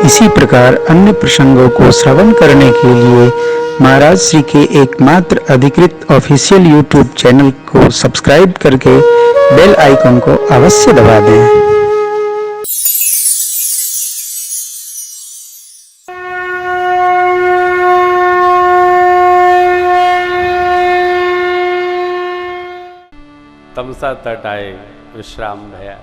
इसी प्रकार अन्य प्रसंगों को श्रवण करने के लिए महाराज श्री के एकमात्र अधिकृत ऑफिशियल यूट्यूब चैनल को सब्सक्राइब करके बेल आइकन को अवश्य दबा दें। तमसा तट आए विश्राम भया,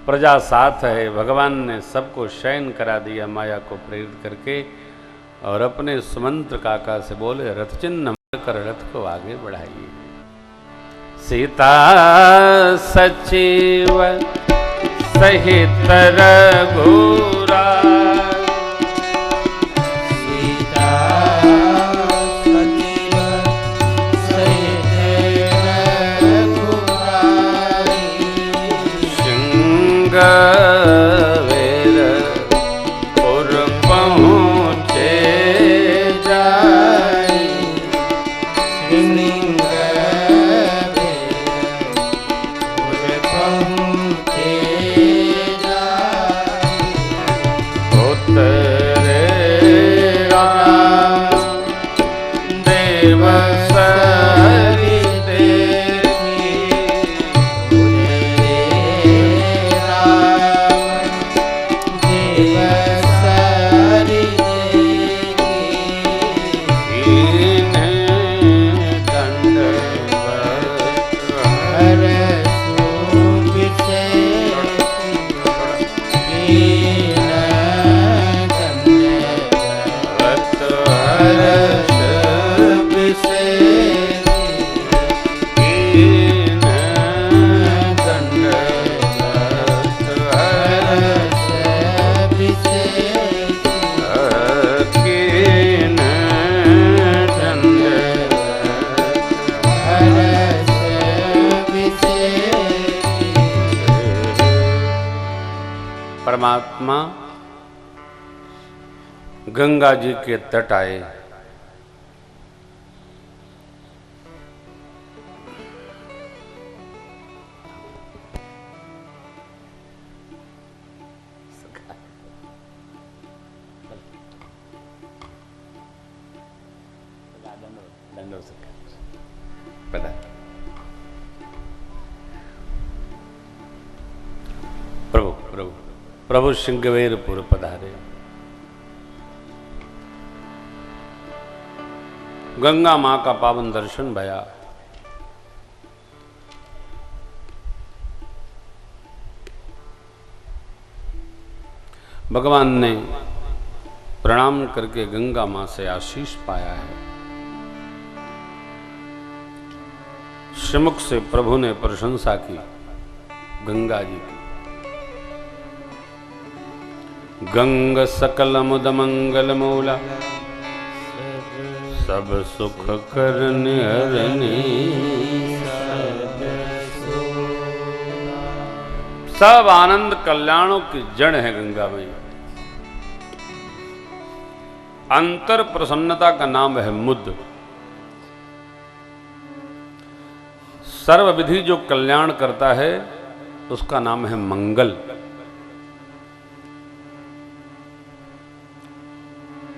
प्रजा साथ है। भगवान ने सबको शयन करा दिया माया को प्रेरित करके, और अपने सुमंत्र काका से बोले रथ चिन्ह कर रथ को आगे बढ़ाइए। सीता सचिव सहित रघुरा, गवेर पुर पहुँचे जाई, पुर पहुँचे जाई। उतरे राम देव सरी परमात्मा गंगा जी के तट आए। प्रभु प्रभु प्रभु सिंहवेरपुर पधारे। गंगा मां का पावन दर्शन भया। भगवान ने प्रणाम करके गंगा मां से आशीष पाया है। श्रीमुख से प्रभु ने प्रशंसा की गंगा जी की। गंग सकल मुद मंगल मूला, सब सुख करने हरनी। सब आनंद कल्याणों की जड़ है गंगा मैया। अंतर प्रसन्नता का नाम है मुद। सर्व विधि जो कल्याण करता है उसका नाम है मंगल।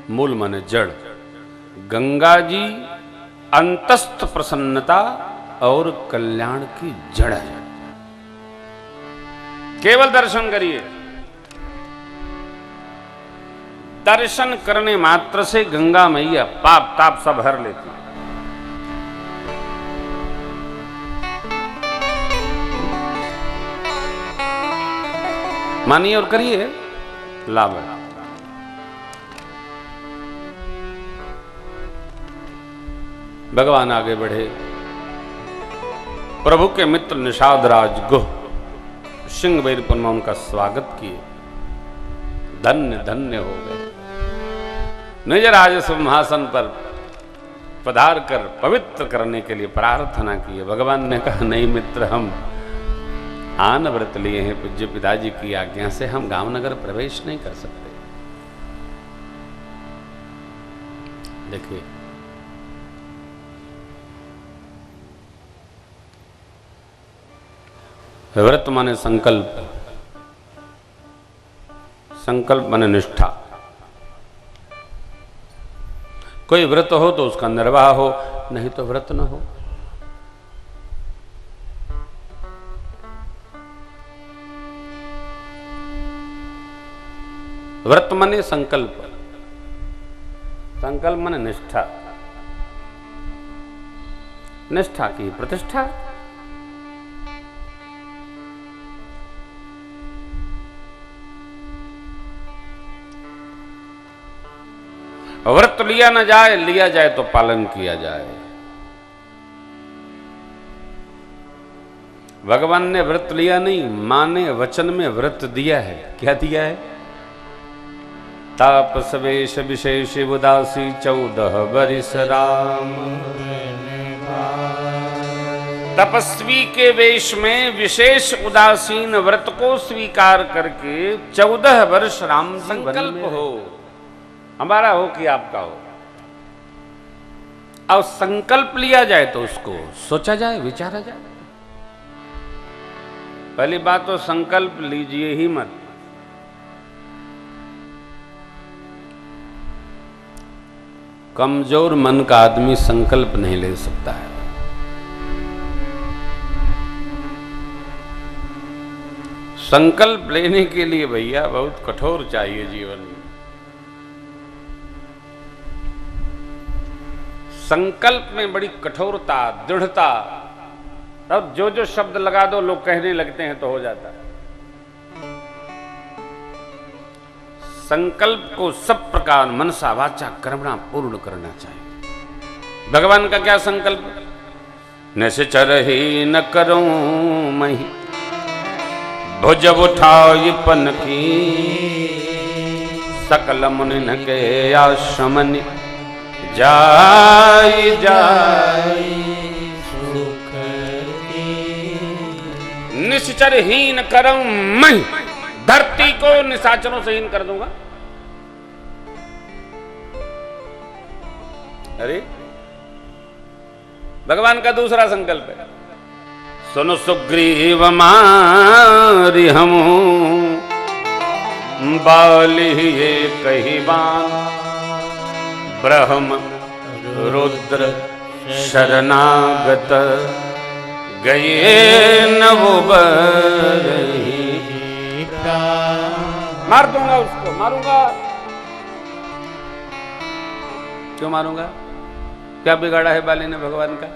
मूल माने जड़। गंगा जी अंतस्थ प्रसन्नता और कल्याण की जड़ है। केवल दर्शन करिए, दर्शन करने मात्र से गंगा मैया पाप ताप सब हर लेती है। मानिए और करिए, लाभ है। भगवान आगे बढ़े। प्रभु के मित्र निषाद राज गुह सिंहवेरपुर में उनका स्वागत किए। धन्य धन्य हो गए। निज राज सिंहासन पर पधार कर पवित्र करने के लिए प्रार्थना की है। भगवान ने कहा नहीं मित्र, हम आन व्रत लिए हैं, पूज्य पिताजी की आज्ञा से हम गांव नगर प्रवेश नहीं कर सकते। देखिए व्रत माने संकल्प। संकल्प माने निष्ठा। कोई व्रत हो तो उसका निर्वाह हो, नहीं तो व्रत न हो। व्रत माने संकल्प, संकल्प माने निष्ठा, निष्ठा की प्रतिष्ठा। व्रत लिया न जाए, लिया जाए तो पालन किया जाए। भगवान ने व्रत लिया नहीं, मां ने वचन में व्रत दिया है। क्या दिया है? तापस वेश विशेष उदासी 14 बरिस राम। तपस्वी के वेश में विशेष उदासीन व्रत को स्वीकार करके 14 वर्ष राम संकल्प हो, हमारा हो कि आपका हो। और संकल्प लिया जाए तो उसको सोचा जाए, विचारा जाए। पहली बात तो संकल्प लीजिए ही मत। कमजोर मन का आदमी संकल्प नहीं ले सकता है। संकल्प लेने के लिए भैया बहुत कठोर चाहिए जीवन में। संकल्प में बड़ी कठोरता, दृढ़ता। अब जो जो शब्द लगा दो लोग कहने लगते हैं तो हो जाता है। संकल्प को सब प्रकार मनसा वाचा कर्मणा पूर्ण करना चाहिए। भगवान का क्या संकल्प? निश्चर ही न करूं मही भुज उठाई पन की सकल मुनिन के आश्रमनि जाई जाई सुख निश्चरहीन करऊं मैं, धरती को निशाचरों से हीन कर दूंगा। अरे भगवान का दूसरा संकल्प है, सुनो सुग्रीव मारि हम बाली ये कही बान ब्रह्म रुद्र शरणागत गए नवो बरही। मार दूंगा उसको, मारूंगा। क्यों मारूंगा? क्या बिगाड़ा है बाली ने भगवान का?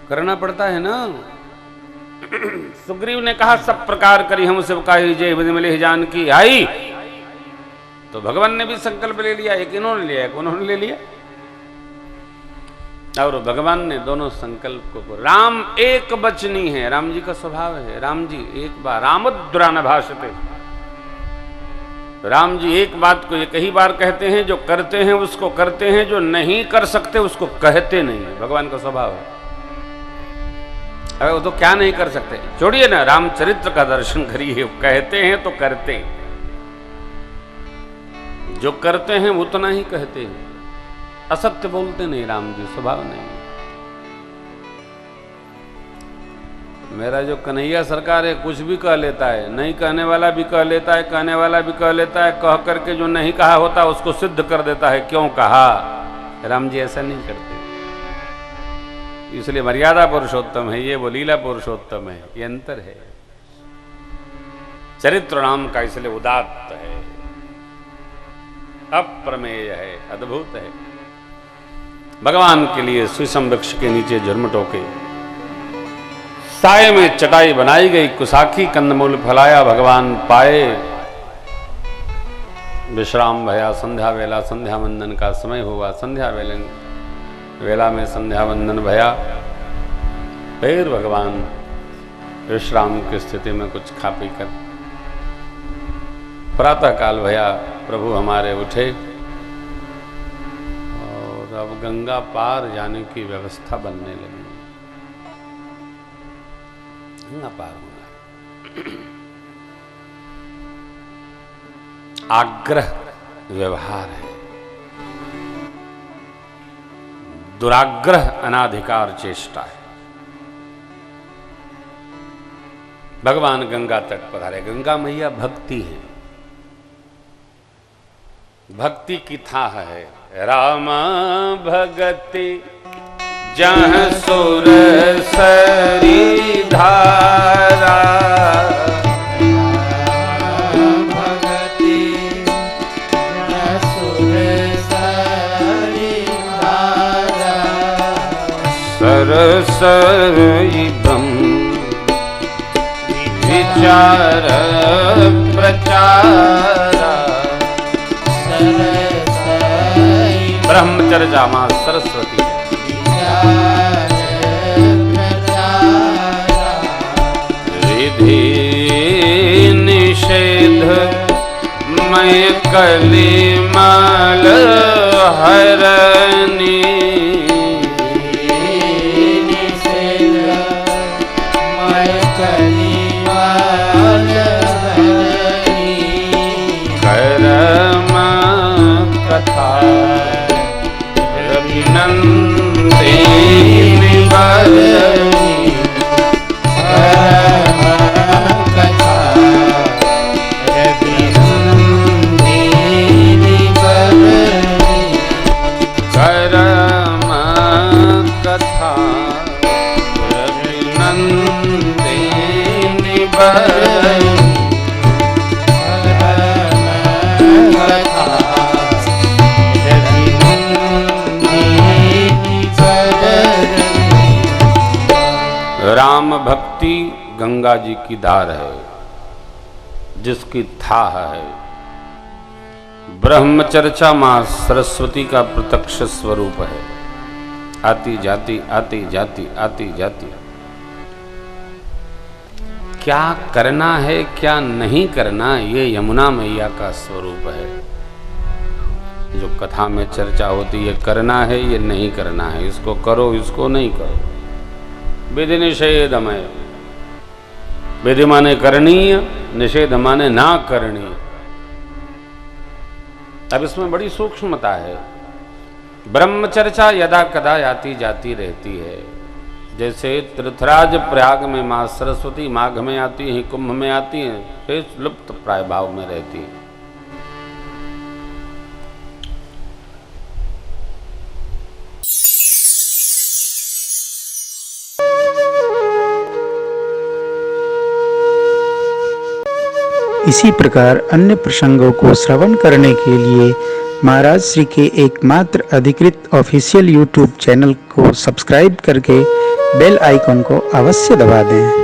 करना पड़ता है ना। सुग्रीव ने कहा सब प्रकार करी हम सबका ही जय मिले जानकी आई, तो भगवान ने भी संकल्प ले लिया। एक इन्होंने लिया, एक उन्होंने ले लिया। और भगवान ने दोनों संकल्प को, राम एक वचनी है, राम जी का स्वभाव है। राम जी एक बार रामद्रा न भाषते, राम जी एक बात को एक ही बार कहते हैं। जो करते हैं उसको करते हैं, जो नहीं कर सकते उसको कहते नहीं है। भगवान का स्वभाव है। अरे वो तो क्या नहीं कर सकते, छोड़िए ना, रामचरित्र का दर्शन करिए। कहते हैं तो करते हैं, जो करते हैं उतना ही कहते हैं। असत्य बोलते नहीं, राम जी स्वभाव नहीं। मेरा जो कन्हैया सरकार है कुछ भी कह लेता है, नहीं कहने वाला भी कह लेता है, कहने वाला भी कह लेता है। कह करके जो नहीं कहा होता उसको सिद्ध कर देता है क्यों कहा। राम जी ऐसा नहीं करते, इसलिए मर्यादा पुरुषोत्तम है ये, वो लीला पुरुषोत्तम है, ये अंतर है। चरित्र नाम का इसलिए उदात्त है, अप्रमेय है, अद्भुत है। भगवान के लिए शीशम वृक्ष के नीचे झुरमुटों के साये में चटाई बनाई गई, कुसाखी कंदमूल फलाया भगवान पाए। विश्राम भया संध्या वेला, संध्या वंदन का समय हुआ। संध्या वेला में संध्या वंदन भया, फिर भगवान विश्राम की स्थिति में कुछ खा पी कर प्रातः काल भया, प्रभु हमारे उठे और अब गंगा पार जाने की व्यवस्था बनने लगी। गंगा पार होना, आग्रह व्यवहार है, दुराग्रह अनाधिकार चेष्टा है। भगवान गंगा तट पधारे। गंगा मैया भक्ति है, भक्ति की थाह है। रामा भगति जहाँ सुर सरी धारा, भगति जहाँ सुर सरी धारा, सरसई ब्रह्म विचार प्रचारा, ब्रह्मचर्या मां सरस्वती विधि निषेध मैं कलिमल हरनी, करम कथा रविनंदिनी बरनी, करम कथा रविनंदिनी बरनी, करम कथा रविनंदिनी बरनी, राम भक्ति गंगा जी की धार है, जिसकी थाह है। ब्रह्मचर्चा मां सरस्वती का प्रत्यक्ष स्वरूप है। आती जाती आती जाती आती जाती, क्या करना है क्या नहीं करना, ये यमुना मैया का स्वरूप है। जो कथा में चर्चा होती है, करना है ये नहीं करना है, इसको करो इसको नहीं करो। विधि निषेधमय, विधि माने करणीय, निषेध माने ना करणीय। अब इसमें बड़ी सूक्ष्मता है। ब्रह्मचर्चा यदा कदा आती जाती रहती है। जैसे तीर्थराज प्रयाग में मां सरस्वती माघ में आती हैं, कुंभ में आती हैं, फिर लुप्त प्राय भाव में रहती हैं। इसी प्रकार अन्य प्रसंगों को श्रवण करने के लिए महाराज श्री के एकमात्र अधिकृत ऑफिशियल यूट्यूब चैनल को सब्सक्राइब करके बेल आइकन को अवश्य दबा दें।